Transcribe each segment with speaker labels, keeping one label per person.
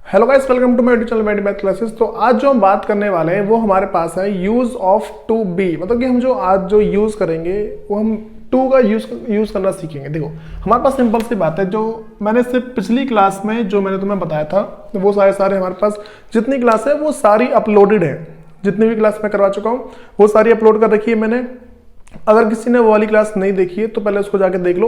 Speaker 1: Hello guys, welcome to my YouTube channel math classes. तो आज जो हम बात करने वाले हैं वो हमारे पास है यूज ऑफ टू बी। मतलब कि हम जो आज जो यूज करेंगे वो हम टू का यूज करना सीखेंगे। देखो हमारे पास सिंपल सी बात है, जो मैंने सिर्फ पिछली क्लास में जो मैंने तुम्हें बताया था वो सारे हमारे पास जितनी क्लास है वो सारी अपलोडेड है। जितनी भी क्लास मैं करवा चुका हूँ वो सारी अपलोड कर रखी है मैंने। अगर किसी ने वो वाली क्लास नहीं देखी है तो पहले उसको जाके देख लो,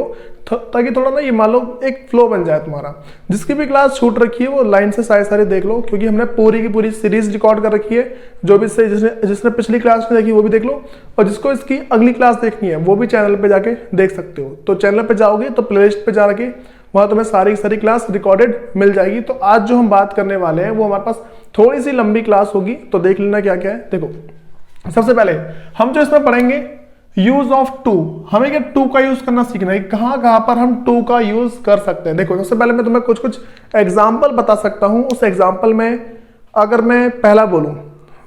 Speaker 1: ताकि थोड़ा ना ये मान लो एक फ्लो बन जाए तुम्हारा। जिसकी भी क्लास छूट रखी है वो लाइन से सारे देख लो, क्योंकि हमने पूरी की पूरी सीरीज रिकॉर्ड कर रखी है। जो भी जिसने पिछली क्लास नहीं देखी वो भी देख लो, और जिसको इसकी अगली क्लास देखनी है वो भी चैनल पे जाके देख सकते हो। तो चैनल पे जाओगे तो प्लेलिस्ट पे जाके वहां तुम्हें सारी क्लास रिकॉर्डेड मिल जाएगी। तो आज जो हम बात करने वाले हैं वो हमारे पास थोड़ी सी लंबी क्लास होगी, तो देख लेना क्या क्या है। देखो सबसे पहले हम जो इसमें पढ़ेंगे यूज ऑफ टू, हमें क्या टू का यूज करना सीखना है। कहां पर हम टू का यूज कर सकते हैं। देखो सबसे पहले मैं तुम्हें कुछ एग्जाम्पल बता सकता हूं। उस एग्जाम्पल में अगर मैं पहला बोलूं,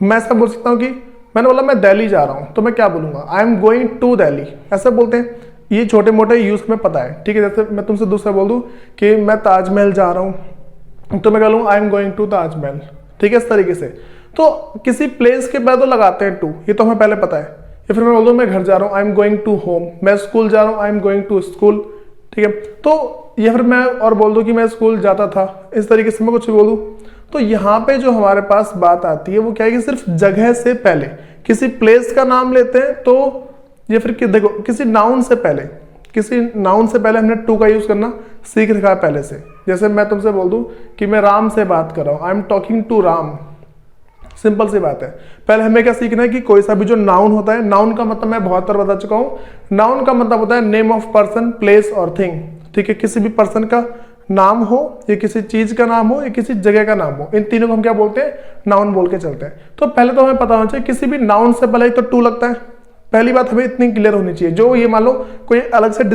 Speaker 1: मैं ऐसा बोल सकता हूं कि मैंने बोला मैं दिल्ली जा रहा हूं, तो मैं क्या बोलूंगा, I am going to Delhi. ऐसे बोलते हैं, ये छोटे मोटे यूज में पता है, ठीक है। जैसे मैं तुमसे दूसरा बोल दूं कि मैं ताजमहल जा रहा हूं, तो मैं कह लूँ I am going to Taj Mahal, ठीक है। इस तरीके से तो किसी प्लेस के बाद तो लगाते हैं टू, ये तो हमें पहले पता है। या फिर मैं बोल दूं मैं घर जा रहा हूं, I am going to home. मैं स्कूल जा रहा हूं, I am going to school, ठीक है। तो या फिर मैं और बोल दूं कि मैं स्कूल जाता था, इस तरीके से मैं कुछ बोल दूं। तो यहाँ पे जो हमारे पास बात आती है वो क्या है कि सिर्फ जगह से पहले किसी प्लेस का नाम लेते हैं, तो या फिर देखो किसी नाउन से पहले हमने टू का यूज करना सीख रखा है पहले से। जैसे मैं तुमसे बोल दूं कि मैं राम से बात कर रहा हूं, I am talking to Ram. Simple सी बात है, पहले हमें क्या सीखना है कि कोई सा भी जो नाउन होता है, नाउन का मतलब मैं बहुत बार बता चुका हूं। नाउन का मतलब होता है नेम ऑफ पर्सन, प्लेस और थिंग, ठीक है। किसी भी पर्सन का नाम हो या किसी चीज का नाम हो या किसी जगह का नाम हो, इन तीनों को हम क्या बोलते हैं, नाउन बोल के चलते हैं। तो पहले तो हमें पता होना चाहिए किसी भी नाउन से पहले तो टू लगता है। पहली बात हमें इतनी क्लियर होनी चाहिए। जो ये मान लो कोई अलग से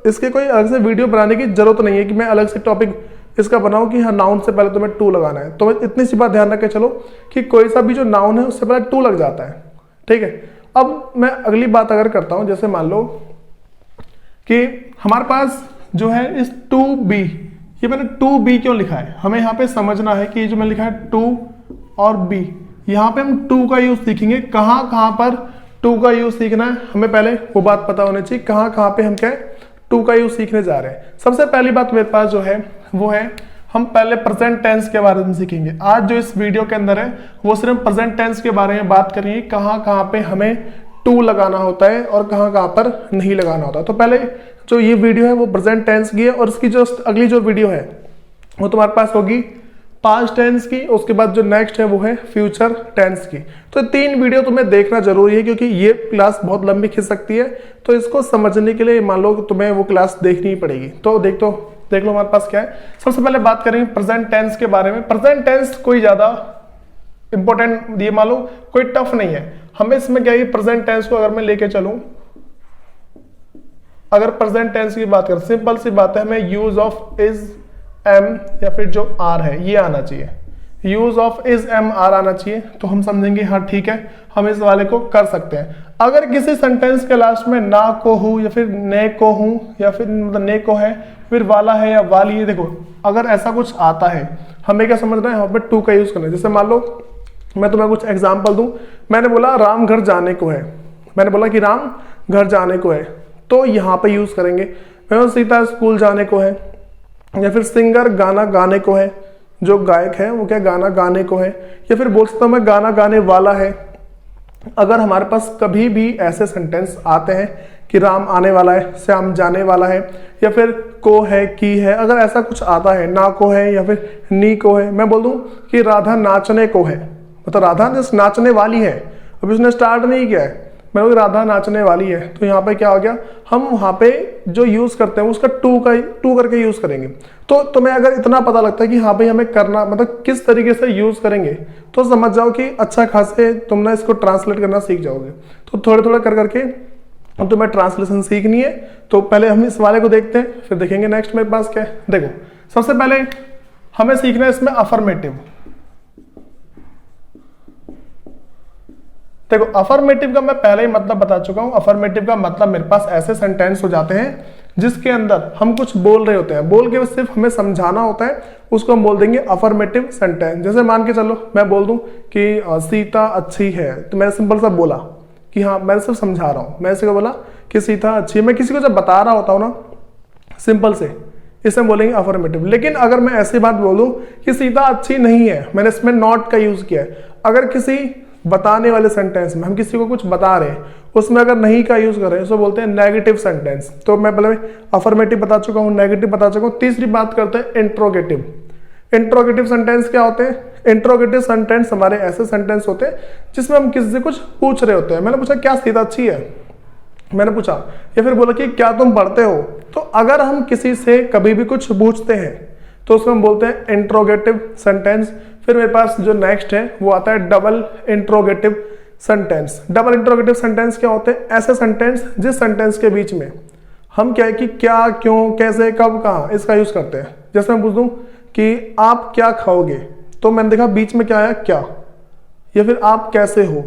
Speaker 1: इसके कोई अलग से वीडियो बनाने की जरूरत नहीं है कि मैं अलग से टॉपिक इसका बनाऊं कि हाँ नाउन से पहले तुम्हें टू लगाना है। तो इतनी सी बात ध्यान रख के चलो कि कोई सा भी जो नाउन है उससे पहले टू लग जाता है, ठीक है। अब मैं अगली बात अगर करता हूं, जैसे मान लो कि हमारे पास जो है इस टू बी, ये मैंने टू बी क्यों लिखा है, हमें यहाँ पे समझना है कि ये जो मैंने लिखा है टू और बी, यहाँ पे हम टू का यूज सीखेंगे। कहां पर टू का यूज सीखना है हमें पहले वो बात पता होनी चाहिए। कहां पे हम क्या टू का यूज सीखने जा रहे हैं। सबसे पहली बात मेरे पास जो है वो है, हम पहले प्रेजेंट टेंस के बारे में सीखेंगे। आज जो इस वीडियो के अंदर है वो सिर्फ प्रेजेंट टेंस के बारे में बात करेंगे। कहां पे हमें टू लगाना होता है और कहां पर नहीं लगाना होता है। तो पहले जो ये वीडियो है वो प्रेजेंट टेंस की है, और इसकी जो अगली जो वीडियो है वो तुम्हारे पास होगी पास्ट टेंस की। उसके बाद जो नेक्स्ट है वो है फ्यूचर टेंस की। तो तीन वीडियो तुम्हें देखना जरूरी है, क्योंकि ये क्लास बहुत लंबी खिंच सकती है। तो इसको समझने के लिए मान लो कि तुम्हें वो क्लास देखनी ही पड़ेगी। तो देख लो हमारे पास क्या है। सबसे पहले बात करेंगे प्रेजेंट टेंस के बारे में। प्रेजेंट टेंस कोई ज्यादा इंपॉर्टेंट, ये मान लो कोई टफ नहीं है। हमें इसमें क्या है, प्रेजेंट टेंस को अगर मैं लेके चलूं, अगर प्रेजेंट टेंस की बात करें, सिंपल सी बात है, हमें यूज ऑफ इज एम या फिर जो आर है ये आना चाहिए। Use of is am are आना चाहिए, तो हम समझेंगे हाँ ठीक है हम इस वाले को कर सकते हैं। अगर किसी सेंटेंस के लास्ट में ना को हूं या फिर ने को हूं या फिर मतलब ने को है, फिर वाला है या वाली है, देखो अगर ऐसा कुछ आता है हमें क्या समझना है, यहाँ पे टू का यूज करना है। जैसे मान लो मैं तुम्हें कुछ एग्जाम्पल दूं, मैंने बोला राम घर जाने को है, मैंने बोला कि राम घर जाने को है, तो यहाँ पे यूज करेंगे। मैं सीता स्कूल जाने को है, या फिर सिंगर गाना गाने को है, जो गायक है वो क्या गाना गाने को है, या फिर बोल सकता हूं मैं गाना गाने वाला है। अगर हमारे पास कभी भी ऐसे सेंटेंस आते हैं कि राम आने वाला है, श्याम जाने वाला है, या फिर को है की है, अगर ऐसा कुछ आता है, ना को है या फिर नी को है, मैं बोल दूं कि राधा नाचने को है, मतलब राधा जस्ट नाचने वाली है, अभी उसने स्टार्ट नहीं किया है, मैं बोल राधा नाचने वाली है। तो यहाँ पे क्या हो गया, हम वहां पे जो यूज करते हैं उसका टू करके यूज करेंगे। तो तुम्हें अगर इतना पता लगता है कि हाँ भाई हमें करना मतलब किस तरीके से यूज करेंगे, तो समझ जाओ कि अच्छा खासे तुम ना इसको ट्रांसलेट करना सीख जाओगे। तो थोड़े थोड़े कर करके तुम्हें ट्रांसलेशन सीखनी है। तो पहले हम इस वाले को देखते हैं, फिर देखेंगे नेक्स्ट मेरे पास क्या है। देखो सबसे पहले हमें सीखना है इसमें अफर्मेटिव। देखो अफर्मेटिव का मैं पहले ही मतलब बता चुका हूं। अफर्मेटिव का मतलब मेरे पास ऐसे सेंटेंस हो जाते हैं जिसके अंदर हम कुछ बोल रहे होते हैं, बोल के सिर्फ हमें समझाना होता है, उसको हम बोल देंगे अफर्मेटिव सेंटेंस। जैसे मान के चलो मैं बोल दूं कि सीता अच्छी है, तो मैंने सिंपल सा बोला कि हाँ, मैं सिर्फ समझा रहा हूँ, मैं इसे बोला कि सीता अच्छी है। मैं किसी को जब बता रहा होता हूँ ना सिंपल से, इसे हम बोलेंगे अफर्मेटिव। लेकिन अगर मैं ऐसी बात बोल दूं कि सीता अच्छी नहीं है, मैंने इसमें नॉट का यूज किया है। अगर किसी बताने वाले सेंटेंस में हम किसी को कुछ बता रहे हैं, उसमें अगर नहीं का यूज कर रहे हैं, उसको बोलते हैं नेगेटिव सेंटेंस। तो मैं पहले अफर्मेटिव बता चुका हूं, नेगेटिव बता चुका हूं। तीसरी बात करते हैं इंट्रोगेटिव। इंट्रोगेटिव सेंटेंस क्या होते हैं? इंट्रोगेटिव सेंटेंस हमारे ऐसे सेंटेंस होते हैं जिसमें हम किसी से कुछ पूछ रहे होते हैं। मैंने पूछा क्या सीता अच्छी है, मैंने पूछा, या फिर बोला कि क्या तुम पढ़ते हो। तो अगर हम किसी से कभी भी कुछ पूछते हैं तो उसको हम बोलते हैं इंट्रोगेटिव सेंटेंस। फिर मेरे पास जो नेक्स्ट है वो आता है double interrogative sentence. Double interrogative sentence क्या होते हैं? ऐसे सेंटेंस जिस सेंटेंस के बीच में हम क्या है कि क्या, क्यों, कैसे, कब, कहाँ, इसका यूज करते हैं। जैसे मैं पूछ दूं कि आप क्या खाओगे, तो मैंने देखा बीच में क्या आया, क्या। या फिर आप कैसे हो,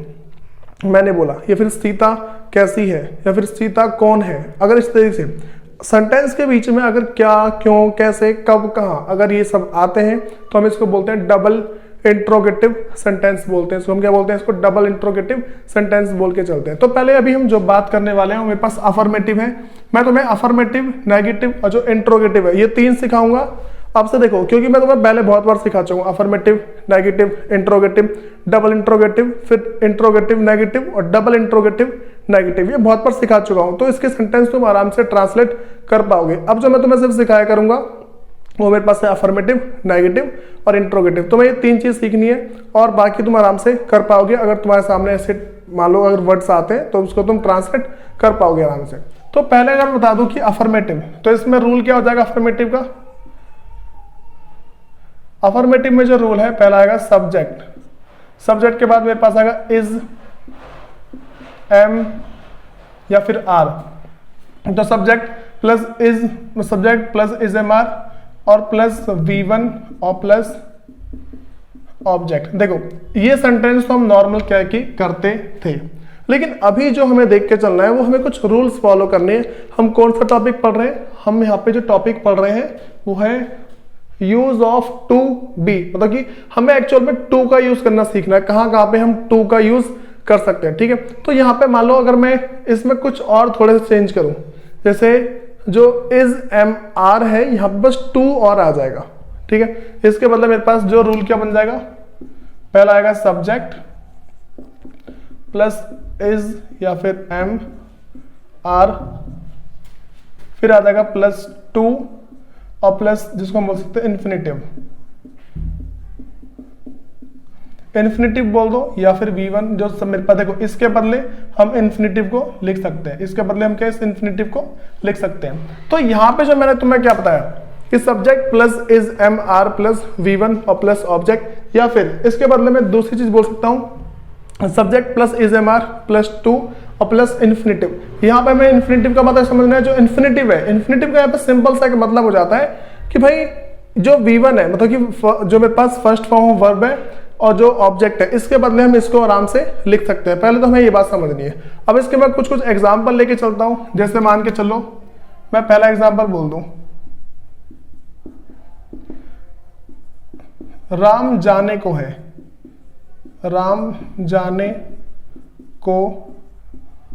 Speaker 1: मैंने बोला। या फिर सीता कैसी है, या फिर सीता कौन है। अगर इस तरीके से सेंटेंस के बीच में अगर क्या, क्यों, कैसे, कब, कहाँ, अगर ये सब आते हैं तो हम इसको बोलते हैं डबल इंट्रोगेटिव सेंटेंस बोलते हैं। इसको हम क्या बोलते हैं? इसको डबल इंट्रोगेटिव सेंटेंस बोल के चलते हैं। तो पहले अभी हम जो बात करने वाले हैं, मेरे पास अफर्मेटिव है। मैं तुम्हें अफर्मेटिव, नेगेटिव और जो इंट्रोगेटिव है, ये तीन सिखाऊंगा। अब से देखो, क्योंकि मैं तुम्हें पहले बहुत बार सिखा चुका हूं, affirmative, negative, interrogative, double interrogative, फिर इंट्रोगेटिव नेगेटिव और डबल इंट्रोगेटिव नेगेटिव, ये बहुत बार सिखा चुका हूं। तो इसके सेंटेंस तुम आराम से ट्रांसलेट कर पाओगे। अब जो मैं तुम्हें सिर्फ सिखाया करूंगा वो मेरे पास है अफर्मेटिव, नेगेटिव और इंट्रोगेटिव। तुम्हें ये तीन चीज सीखनी है और बाकी तुम आराम से कर पाओगे। अगर तुम्हारे सामने ऐसे मान लो अगर वर्ड्स आते हैं तो उसको तुम ट्रांसलेट कर पाओगे आराम से। तो पहले अगर बता दूं कि अफर्मेटिव, तो इसमें रूल क्या हो जाएगा अफर्मेटिव का? अफर्मेटिव में जो रूल है, पहला आएगा सब्जेक्ट। सब्जेक्ट के बाद मेरे पास आएगा इज, एम या फिर आर। तो subject plus is, subject plus is am are और प्लस V1 और प्लस ऑब्जेक्ट। देखो ये सेंटेंस तो हम नॉर्मल क्या कि करते थे, लेकिन अभी जो हमें देख के चलना है वो हमें कुछ रूल्स फॉलो करने हैं। हम कौन सा टॉपिक पढ़ रहे हैं? हम यहाँ पे जो टॉपिक पढ़ रहे हैं वो है यूज ऑफ टू बी, मतलब कि हमें एक्चुअल में टू का यूज करना सीखना है। कहाँ कहाँ पे हम टू का यूज कर सकते हैं, ठीक है। तो यहाँ पे मान लो अगर मैं इसमें कुछ और थोड़े से चेंज करूं, जैसे जो इज एम आर है यहाँ पे बस टू और आ जाएगा, ठीक है। इसके बदले मेरे पास जो रूल क्या बन जाएगा? पहला आएगा सब्जेक्ट प्लस इज या फिर एम आर, फिर आ जाएगा प्लस टू और प्लस जिसको हम बोल सकते हैं इन्फिनिटिव। इन्फिनिटिव बोल दो या फिर V1 जो सब मेरे पास। देखो इसके बदले हम इन्फिनिटिव को लिख सकते हैं, इसके बदले हम क्या इस इन्फिनिटिव को लिख सकते हैं। तो यहां पे जो मैंने तुम्हें क्या बताया कि subject plus is am are plus V1 और प्लस ऑब्जेक्ट, या फिर इसके बदले में दूसरी चीज बोल सकता हूं subject plus is am are plus to और प्लस इन्फिनिटिव। यहाँ पे हमें इन्फिनिटिव का मतलब समझना है। जो इन्फिनिटिव है, इन्फिनिटिव का यहाँ पे सिंपल सा एक मतलब हो जाता है कि भाई जो V1 है, मतलब कि जो मेरे पास फर्स्ट फॉर्म ऑफ वर्ब है और जो ऑब्जेक्ट है, इसके बदले हम इसको आराम से लिख सकते हैं। पहले तो हमें ये बात समझनी है। अब इसके बाद कुछ कुछ एग्जाम्पल लेके चलता हूं। जैसे मान के चलो मैं पहला एग्जाम्पल बोल दूं, राम जाने को है, राम जाने को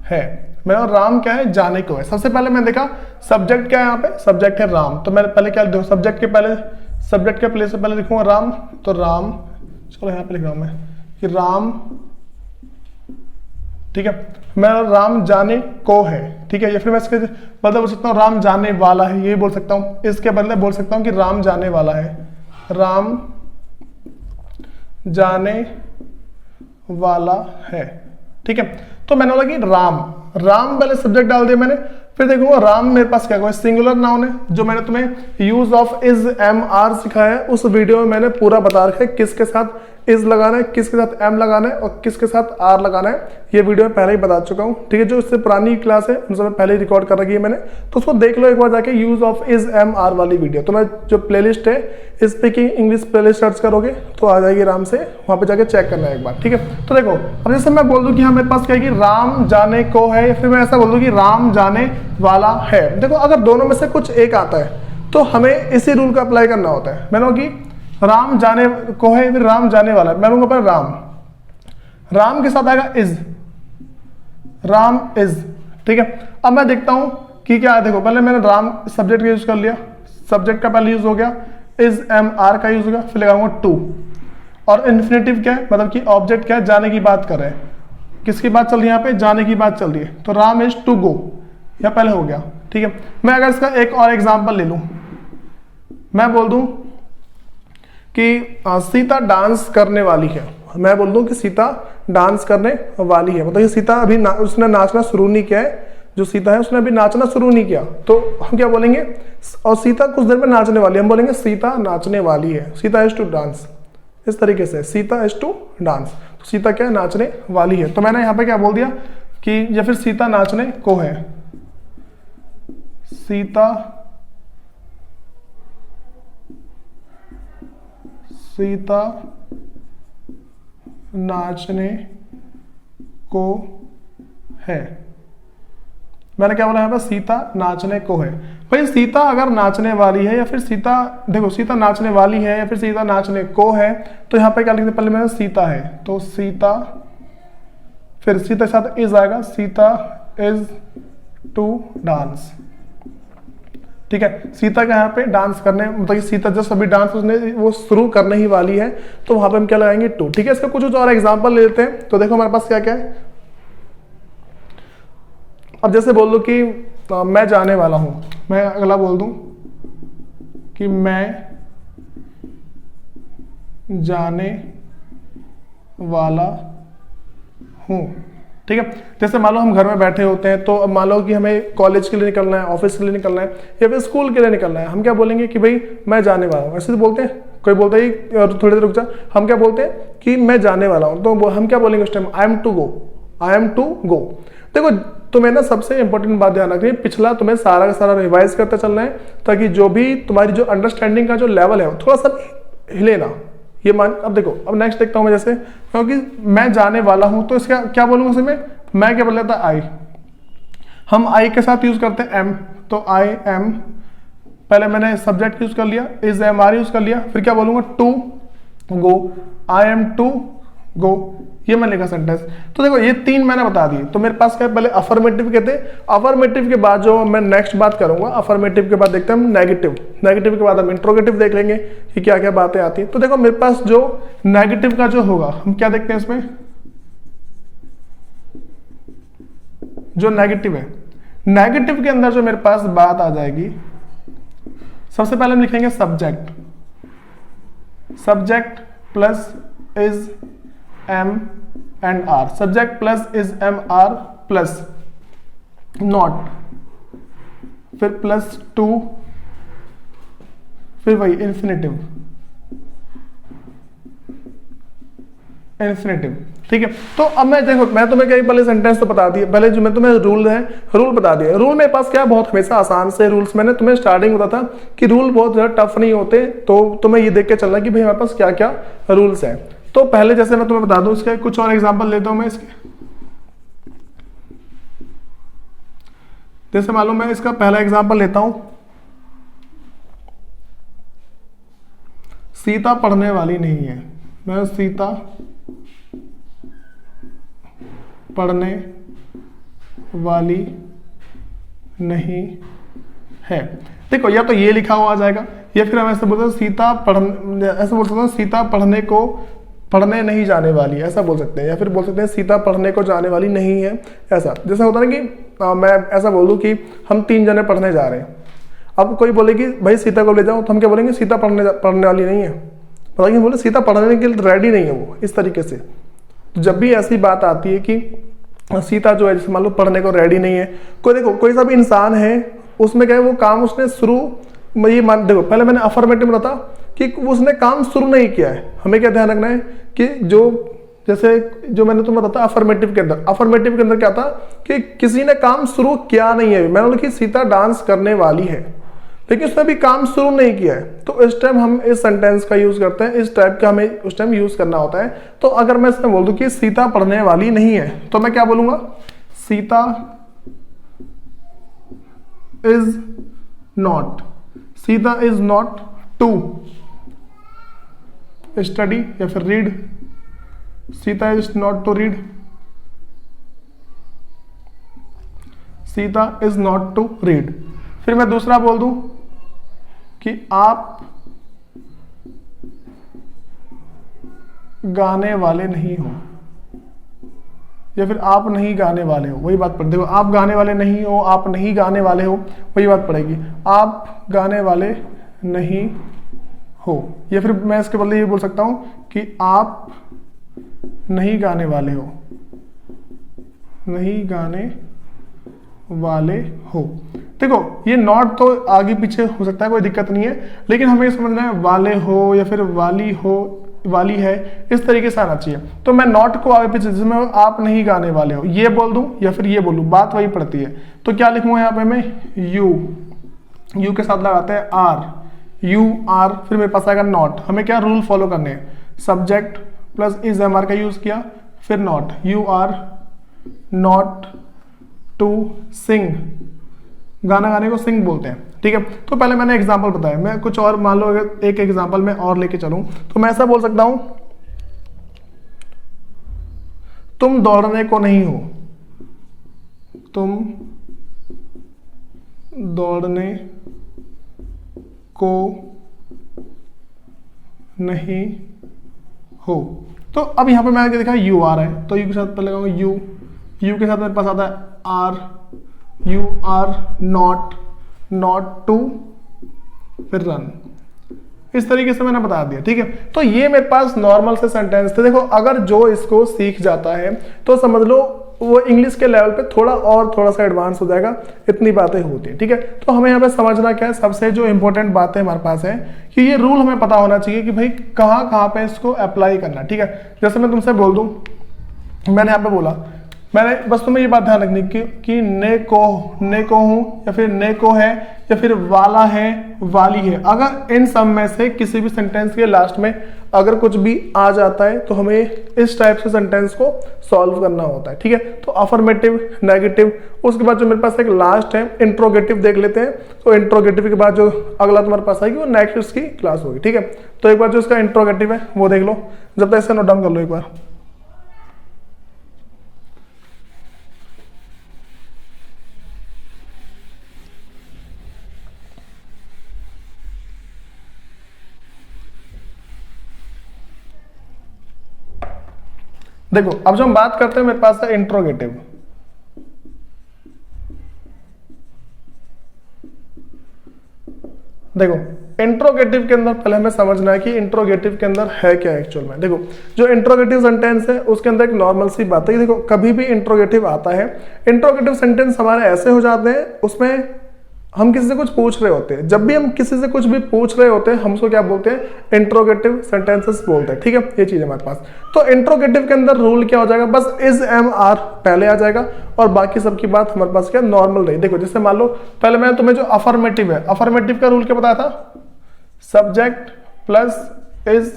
Speaker 1: है। मेरा राम क्या है? जाने को है। सबसे पहले मैंने देखा सब्जेक्ट क्या है, यहाँ पे सब्जेक्ट है राम, तो मैंने पहले क्या लिखूं? सब्जेक्ट के पहले, सब्जेक्ट के प्लेस से पहले लिखूंगा राम, तो राम, चलो यहाँ पे लिख रहा हूं मैं कि राम, ठीक है। मेरा राम जाने को है, ठीक है। या फिर मैं इसके बदले बोल सकता हूँ राम जाने वाला है, ये बोल सकता हूँ। इसके बदले बोल सकता हूँ कि राम जाने वाला है, राम जाने वाला है, ठीक है। तो मैंने बोला कि राम, राम पहले सब्जेक्ट डाल दिया मैंने, फिर देखूंगा राम मेरे पास क्या हुआ, सिंगुलर नाउन है। जो मैंने तुम्हें use of is am are सिखाया है उस वीडियो में मैंने पूरा बता रखा है किसके साथ इज लगाना है, किसके साथ एम लगाना है और किसके साथ आर लगाना है, ये वीडियो में पहले ही बता चुका हूँ, ठीक है। जो इससे पुरानी क्लास है उन सब पहले ही रिकॉर्ड कर रखी है मैंने, तो उसको देख लो एक बार जाके, use of is am are वाली वीडियो। तो मैं जो प्लेलिस्ट है स्पीकिंग इंग्लिश प्लेलिस्ट सर्च करोगे तो आ जाएगी आराम से, वहाँ पे जाके चेक करना है एक बार, ठीक है। तो देखो अब जैसे मैं बोल दूँ कि हाँ मेरे पास क्या है कि राम जाने को है, या फिर मैं ऐसा बोल दूँ कि राम जाने वाला है। देखो अगर दोनों में से कुछ एक आता है तो हमें इसी रूल का अप्लाई करना होता है। मैंने कि राम जाने को है, फिर राम जाने वाला है, मैं लूंगा पर राम, राम के साथ आएगा इज, राम इज, ठीक है। अब मैं देखता हूं कि क्या है, देखो पहले मैंने राम सब्जेक्ट का यूज कर लिया, सब्जेक्ट का पहले यूज हो गया, इज एम आर का यूज हो गया, फिर लगाऊंगा टू, और इन्फिनेटिव क्या है, मतलब कि ऑब्जेक्ट क्या है, जाने की बात कर रहे हैं, किसकी बात चल रही है यहाँ पे, जाने की बात चल रही है, तो राम इज टू गो, या पहले हो गया, ठीक है। मैं अगर इसका एक और एग्जाम्पल ले लूं, मैं बोल दूं कि सीता डांस करने वाली है, मैं बोल दूं कि सीता डांस करने वाली है, मतलब ये सीता अभी उसने नाचना शुरू नहीं किया है, जो सीता है उसने अभी नाचना शुरू नहीं किया, तो हम क्या बोलेंगे, और सीता कुछ देर में नाचने वाली है, हम बोलेंगे सीता नाचने वाली है, सीता इज टू डांस, इस तरीके से सीता इज टू डांस, तो सीता क्या है, नाचने वाली है। तो मैंने यहाँ पे क्या बोल दिया कि या फिर सीता नाचने को है, सीता नाचने को है, मैंने क्या बोला यहाँ पर, सीता नाचने को है। भाई सीता अगर नाचने वाली है या फिर सीता, देखो सीता नाचने वाली है या फिर सीता नाचने को है, तो यहाँ पे क्या लिखते, पहले मैंने सीता है, तो सीता, फिर सीता के साथ इज आएगा, सीता इज टू डांस, ठीक है। सीता का यहाँ पे डांस करने, मतलब सीता जस्ट अभी डांस उसने वो शुरू करने ही वाली है, तो वहां पे हम क्या लगाएंगे, टू, ठीक है। इसका कुछ और एग्जांपल ले लेते हैं, तो देखो हमारे पास क्या क्या है। अब जैसे बोल दो कि मैं जाने वाला हूं, मैं अगला बोल दूं कि मैं जाने वाला हूं, ठीक है। जैसे मान लो हम घर में बैठे होते हैं, तो अब मान लो कि हमें कॉलेज के लिए निकलना है, ऑफिस के लिए निकलना है, या फिर स्कूल के लिए निकलना है, हम क्या बोलेंगे कि भाई मैं जाने वाला हूँ, ऐसे तो बोलते हैं, कोई बोलता है थोड़ी देर रुक जा, हम क्या बोलते हैं कि मैं जाने वाला हूँ, तो हम क्या बोलेंगे उस time, I am to go, I am to go. देखो तुम्हें ना सबसे इंपॉर्टेंट बात ध्यान रखनी है, पिछला तुम्हें सारा का सारा रिवाइज करते चलना है, ताकि जो भी तुम्हारी जो अंडरस्टैंडिंग का जो लेवल है वो थोड़ा सा हिले ना, ये मान। अब देखो अब नेक्स्ट देखता हूं मैं, जैसे क्योंकि मैं जाने वाला हूं, तो इसका क्या बोलूंगा उसमें, मैं क्या बोल लेता, आई, हम आई के साथ यूज करते हैं एम, तो आई एम, पहले मैंने सब्जेक्ट यूज कर लिया, इज एम आर यूज कर लिया, फिर क्या बोलूंगा, to go, I am to go, ये मैंने लिखा सेंटेंस। तो देखो ये तीन मैंने बता दिए, तो मेरे पास क्या है, पहले अफर्मेटिव कहते हैं, अफर्मेटिव के बाद जो मैं नेक्स्ट बात करूंगा, अफर्मेटिव के बाद देखते हैं हम नेगेटिव, नेगेटिव के बाद हम इंट्रोगेटिव देख लेंगे कि क्या क्या बातें आती हैं। तो देखो मेरे पास जो नेगेटिव का जो होगा, हम क्या देखते हैं इसमें, जो नेगेटिव है, नेगेटिव के अंदर जो मेरे पास बात आ जाएगी, सबसे पहले हम लिखेंगे subject, subject plus is am and are, subject plus is am are plus not, फिर प्लस टू, फिर वही इन्फिनेटिव, इन्फिनेटिव, ठीक है। तो अब मैं देखो, मैं तुम्हें क्या पहले सेंटेंस तो बता दिए, पहले जो मैं तुम्हें रूल है, रूल बता दिया। रूल मेरे पास क्या है, बहुत हमेशा आसान से रूल्स, मैंने तुम्हें स्टार्टिंग बता था कि रूल बहुत ज्यादा टफ नहीं होते, तो तुम्हें ये देख के चलना कि भाई हमारे पास क्या क्या रूल्स हैं। तो पहले जैसे मैं तुम्हें बता दूं, इसके कुछ और एग्जांपल लेता हूं मैं इसके, जैसे मालूम मैं इसका पहला एग्जांपल लेता हूं, सीता पढ़ने वाली नहीं है, मैं सीता पढ़ने वाली नहीं है। देखो या तो ये लिखा हुआ आ जाएगा, या फिर हम ऐसे बोलते हैं सीता पढ़ने, ऐसे बोल सकते हैं सीता पढ़ने को, पढ़ने नहीं जाने वाली, ऐसा बोल सकते हैं, या फिर बोल सकते हैं सीता पढ़ने को जाने वाली नहीं है, ऐसा। जैसा होता है ना कि मैं ऐसा बोल दूं कि हम 3 जने पढ़ने जा रहे हैं, अब कोई बोलेगी भाई सीता को ले जाओ, तो हम क्या बोलेंगे, सीता पढ़ने वाली नहीं है, मतलब बोले सीता पढ़ने के लिए रेडी नहीं है वो, इस तरीके से। तो जब भी ऐसी बात आती है कि सीता जो है, जैसे मान लो पढ़ने को रेडी नहीं है, कोई देखो कोई सा भी इंसान है, उसमें क्या है वो काम उसने शुरू, ये मान देखो पहले मैंने अफर्मेटिव में बता कि उसने काम शुरू नहीं किया है। हमें क्या ध्यान रखना है कि जो जैसे जो मैंने तुम्हें बताया अफर्मेटिव के अंदर क्या था कि किसी ने काम शुरू किया नहीं है। मैंने बोला कि सीता डांस करने वाली है लेकिन उसने भी काम शुरू नहीं किया है, तो इस टाइम हम इस सेंटेंस का यूज करते हैं, इस टाइप का हमें उस टाइम यूज करना होता है। तो अगर मैं इसमें बोल दूं कि सीता पढ़ने वाली नहीं है तो मैं क्या बोलूंगा, Sita is not, Sita is not to study या फिर read, Sita is not to read, Sita is not to read. फिर मैं दूसरा बोल दूं कि आप गाने वाले नहीं हो या फिर आप नहीं गाने वाले हो, वही बात पड़ेगी। देखो आप गाने वाले नहीं हो, आप नहीं गाने वाले हो, वही बात पड़ेगी, आप गाने वाले नहीं हो। या फिर मैं इसके बदले ये बोल सकता हूं कि आप नहीं गाने वाले हो, नहीं गाने वाले हो। देखो ये नॉट तो आगे पीछे हो सकता है, कोई दिक्कत नहीं है, लेकिन हमें ये समझना है वाले हो या फिर वाली हो, वाली है, इस तरीके से आना चाहिए। तो मैं नॉट को आगे पीछे, जिसमें आप नहीं गाने वाले हो ये बोल दूं या फिर ये बोलूं, बात वही पड़ती है। तो क्या लिखूंगा यहाँ पे मैं, यू के साथ लगाते हैं आर, यू आर, फिर मेरे पास आएगा नॉट। हमें क्या रूल फॉलो करने हैं, subject plus is am are का यूज किया, फिर not, you are not to sing, गाना गाने को सिंग बोलते हैं, ठीक है। तो पहले मैंने एग्जांपल बताया, मैं कुछ और मान लो अगर एक एग्जांपल मैं और लेके चलूं तो मैं ऐसा बोल सकता हूं, तुम दौड़ने को नहीं हो, तुम दौड़ने को नहीं हो। तो अब यहां पे मैंने देखा यू आर है, तो यू के साथ पहले लगाऊंगा यू, यू के साथ मेरे पास आता है are, you are not, not to, फिर रन। इस तरीके से मैंने बता दिया, ठीक है। तो ये मेरे पास नॉर्मल से सेंटेंस थे। देखो अगर जो इसको सीख जाता है तो समझ लो वो इंग्लिश के लेवल पे थोड़ा सा एडवांस हो जाएगा, इतनी बातें होती है, ठीक है। तो हमें यहाँ पे समझना क्या है, सबसे जो इंपॉर्टेंट बातें हमारे पास है कि ये रूल हमें पता होना चाहिए कि भाई कहाँ पे इसको अप्लाई करना, ठीक है। जैसे मैं तुमसे बोल दूं, मैंने यहाँ पे बोला, मैंने बस तुम्हें ये बात ध्यान रखनी कि ने को हूं या फिर ने को है या फिर वाला है, वाली है। अगर इन सब में से किसी भी सेंटेंस के लास्ट में अगर कुछ भी आ जाता है तो हमें इस टाइप से सेंटेंस को सॉल्व करना होता है, ठीक है। तो अफर्मेटिव, नेगेटिव, उसके बाद जो मेरे पास एक लास्ट है इंट्रोगेटिव देख लेते हैं। तो इंट्रोगेटिव के बाद जो अगला तुम्हारे पास आएगी वो नेक्स्ट उसकी क्लास होगी, ठीक है। तो एक बार जो इसका इंट्रोगेटिव है वो देख लो, जब तक इसे नोट डाउन कर लो एक बार। देखो अब जो हम बात करते हैं मेरे पास है इंट्रोगेटिव। देखो इंट्रोगेटिव के अंदर पहले हमें समझना है कि इंट्रोगेटिव के अंदर है क्या एक्चुअल में। देखो जो इंट्रोगेटिव सेंटेंस है उसके अंदर एक नॉर्मल सी बात है, देखो कभी भी इंट्रोगेटिव आता है, इंट्रोगेटिव सेंटेंस हमारे ऐसे हो जाते हैं उसमें हम किसी से कुछ पूछ रहे होते हैं। जब भी हम किसी से कुछ भी पूछ रहे होते हैं हम उसको क्या बोलते हैं, इंट्रोगेटिव सेंटेंसेस बोलते हैं, ठीक है। ये चीज हमारे पास। तो इंट्रोगेटिव के अंदर रूल क्या हो जाएगा, बस इज एम आर पहले आ जाएगा और बाकी सबकी बात हमारे पास क्या नॉर्मल रही। देखो जैसे मान लो पहले मैंने तुम्हें जो अफर्मेटिव है, अफर्मेटिव का रूल क्या बताया था, subject plus is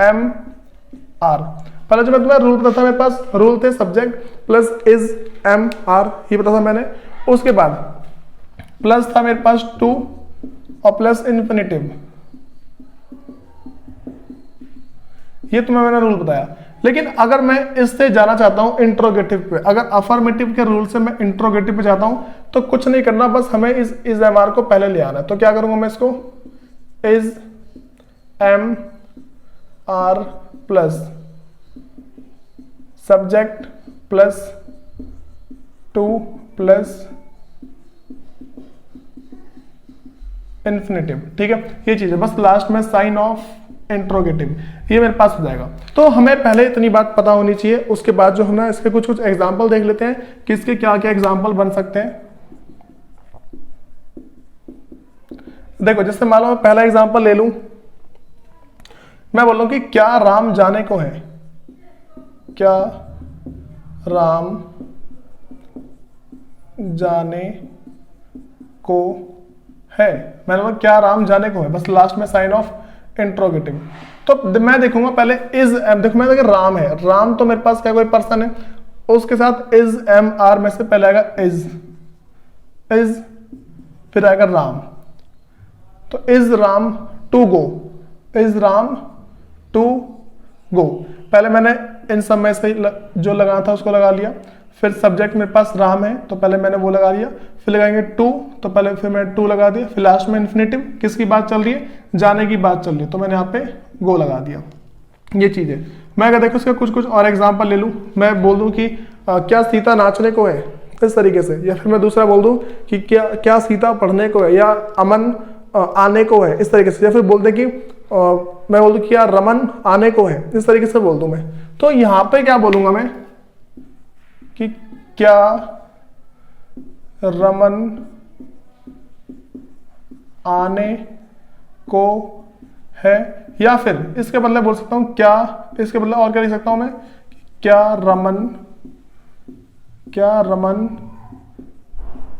Speaker 1: am are. पहले जो मैं तुम्हें रूल बताता था, मेरे पास रूल थे subject plus is am are, ये बताया था मैंने। उसके बाद प्लस था मेरे पास टू और प्लस इन्फिनिटिव, ये तुम्हें मैंने रूल बताया। लेकिन अगर मैं इससे जाना चाहता हूं इंट्रोगेटिव पे, अगर अफर्मेटिव के रूल से मैं इंट्रोगेटिव पे जाता हूं तो कुछ नहीं करना, बस हमें इस एम आर को पहले ले आना है। तो क्या करूंगा मैं, इसको is am are plus subject plus to plus infinitive, ठीक है। ये चीज है, बस लास्ट में साइन ऑफ इंट्रोगेटिव, ये मेरे पास हो जाएगा। तो हमें पहले इतनी बात पता होनी चाहिए। उसके बाद जो हम इसके कुछ एग्जांपल देख लेते हैं कि इसके क्या क्या एग्जांपल बन सकते हैं। देखो जैसे मान लो मैं पहला एग्जांपल ले लूं, मैं बोल रहा हूं कि क्या राम जाने को है, क्या राम जाने को है, मैंने बोला क्या राम जाने को है, बस लास्ट में साइन ऑफ इंट्रोगेटिव। तो मैं देखूंगा पहले इज एम, देखो मैं देखो राम है, राम तो मेरे पास क्या कोई पर्सन है, उसके साथ इज एम आर में से पहले आएगा इज फिर आएगा राम। तो is Ram to go, is Ram to go, पहले मैंने इन सब में से जो लगाना था उसको लगा लिया, फिर सब्जेक्ट मेरे पास राम है तो पहले मैंने वो लगा लिया, फिर लगाएंगे टू तो पहले फिर मैंने टू लगा दिया, फिर लास्ट में इन्फिनेटिव, किसकी बात चल रही है, जाने की बात चल रही है, तो मैंने यहाँ पे गो लगा दिया। ये चीज है। मैं अगर देखो इसका कुछ और एग्जाम्पल ले लूँ, मैं बोल दूँ कि क्या सीता नाचने को है, इस तरीके से, या फिर मैं दूसरा बोल दूँ कि क्या सीता पढ़ने को है, या अमन आने को है, इस तरीके से, या फिर बोल दे कि मैं बोल दूँ क्या रमन आने को है, इस तरीके से बोल दूँ मैं। तो यहाँ पे क्या बोलूंगा मैं कि क्या रमन आने को है, या फिर इसके बदले बोल सकता हूं क्या, इसके बदले और क्या लिख सकता हूं मैं, क्या रमन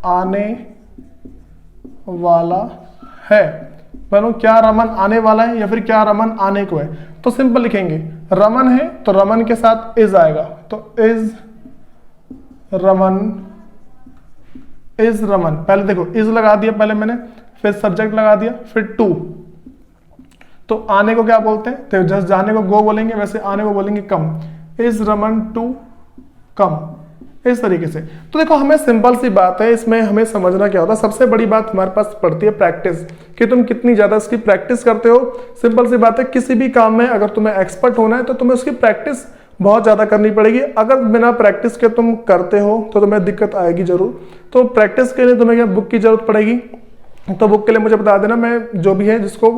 Speaker 1: आने वाला है, बोलो क्या रमन आने वाला है या फिर क्या रमन आने को है। तो सिंपल लिखेंगे, रमन है तो रमन के साथ इज आएगा, तो इज रमन, पहले देखो इज लगा दिया पहले मैंने, फिर सब्जेक्ट लगा दिया, फिर टू, तो आने को क्या बोलते हैं, तो जस्ट जाने को गो बोलेंगे, वैसे आने को बोलेंगे कम, इज रमन टू कम, इस तरीके से। तो देखो हमें सिंपल सी बात है, इसमें हमें समझना क्या होता है, सबसे बड़ी बात हमारे पास पड़ती है प्रैक्टिस, कि तुम कितनी ज्यादा इसकी प्रैक्टिस करते हो। सिंपल सी बात है, किसी भी काम में अगर तुम्हें एक्सपर्ट होना है तो तुम्हें उसकी प्रैक्टिस बहुत ज्यादा करनी पड़ेगी। अगर बिना प्रैक्टिस के तुम करते हो तो तुम्हें दिक्कत आएगी जरूर। तो प्रैक्टिस के लिए तुम्हें क्या बुक की जरूरत पड़ेगी, तो बुक के लिए मुझे बता देना, मैं जो भी है जिसको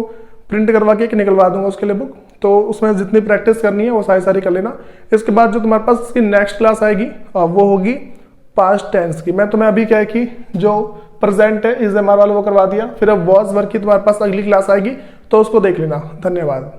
Speaker 1: प्रिंट करवा के निकलवा दूंगा उसके लिए बुक, तो उसमें जितनी प्रैक्टिस करनी है वो सारी कर लेना। इसके बाद जो तुम्हारे पास इसकी नेक्स्ट क्लास आएगी वो होगी पास्ट टेंस की। मैं तुम्हें अभी क्या है कि जो प्रेजेंट है इज एम आर वाला वो करवा दिया, फिर अब वॉज वर्क की तुम्हारे पास अगली क्लास आएगी, तो उसको देख लेना। धन्यवाद।